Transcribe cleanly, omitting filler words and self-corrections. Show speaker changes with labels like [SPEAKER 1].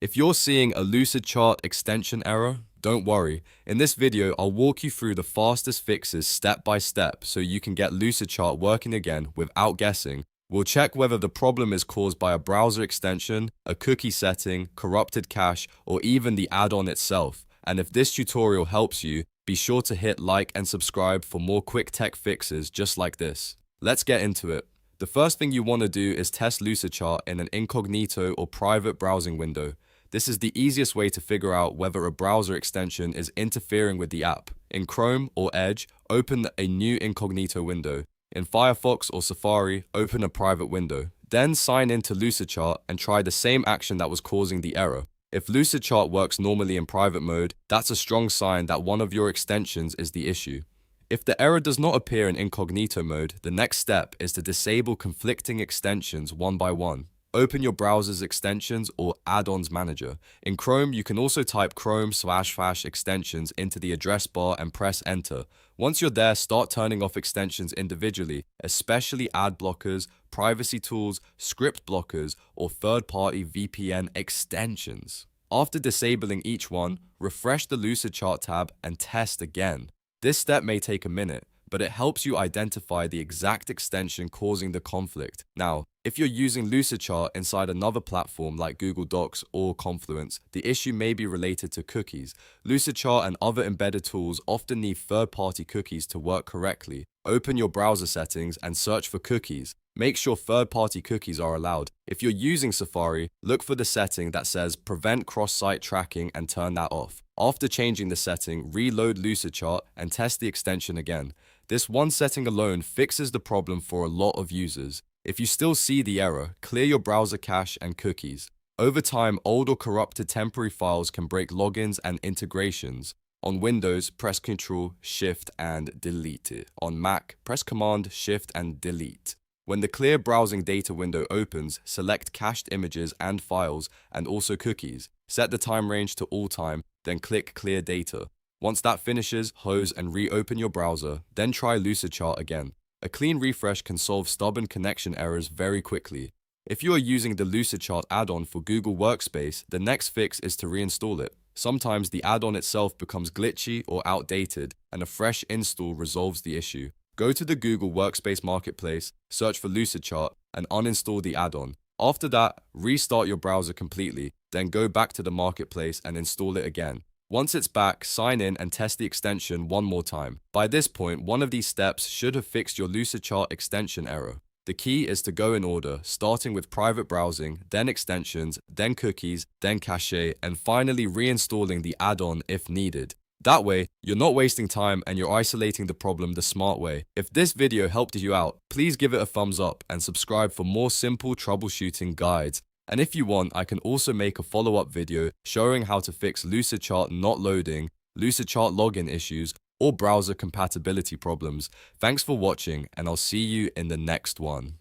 [SPEAKER 1] If you're seeing a Lucidchart extension error, don't worry. In this video, I'll walk you through the fastest fixes step by step so you can get Lucidchart working again without guessing. We'll check whether the problem is caused by a browser extension, a cookie setting, corrupted cache, or even the add-on itself. And if this tutorial helps you, be sure to hit like and subscribe for more quick tech fixes just like this. Let's get into it. The first thing you want to do is test Lucidchart in an incognito or private browsing window. This is the easiest way to figure out whether a browser extension is interfering with the app. In Chrome or Edge, open a new incognito window. In Firefox or Safari, open a private window. Then sign in to Lucidchart and try the same action that was causing the error. If Lucidchart works normally in private mode, that's a strong sign that one of your extensions is the issue. If the error does not appear in incognito mode, the next step is to disable conflicting extensions one by one. Open your browser's extensions or add-ons manager. In Chrome, you can also type chrome/extensions into the address bar and press enter. Once you're there, start turning off extensions individually, especially ad blockers, privacy tools, script blockers, or third-party VPN extensions. After disabling each one, refresh the Lucidchart tab and test again. This step may take a minute, but it helps you identify the exact extension causing the conflict. Now, if you're using Lucidchart inside another platform like Google Docs or Confluence, the issue may be related to cookies. Lucidchart and other embedded tools often need third-party cookies to work correctly. Open your browser settings and search for cookies. Make sure third-party cookies are allowed. If you're using Safari, look for the setting that says Prevent Cross-Site Tracking and turn that off. After changing the setting, reload Lucidchart and test the extension again. This one setting alone fixes the problem for a lot of users. If you still see the error, clear your browser cache and cookies. Over time, old or corrupted temporary files can break logins and integrations. On Windows, press Ctrl, Shift, and Delete it. On Mac, press Command, Shift, and Delete. When the clear browsing data window opens, select cached images and files, and also cookies. Set the time range to all time, then click Clear Data. Once that finishes, close and reopen your browser, then try Lucidchart again. A clean refresh can solve stubborn connection errors very quickly. If you are using the Lucidchart add-on for Google Workspace, the next fix is to reinstall it. Sometimes the add-on itself becomes glitchy or outdated, and a fresh install resolves the issue. Go to the Google Workspace Marketplace, search for Lucidchart, and uninstall the add-on. After that, restart your browser completely, then go back to the Marketplace and install it again. Once it's back, sign in and test the extension one more time. By this point, one of these steps should have fixed your Lucidchart extension error. The key is to go in order, starting with private browsing, then extensions, then cookies, then cache, and finally reinstalling the add-on if needed. That way, you're not wasting time and you're isolating the problem the smart way. If this video helped you out, please give it a thumbs up and subscribe for more simple troubleshooting guides. And if you want, I can also make a follow-up video showing how to fix Lucidchart not loading, Lucidchart login issues, or browser compatibility problems. Thanks for watching, and I'll see you in the next one.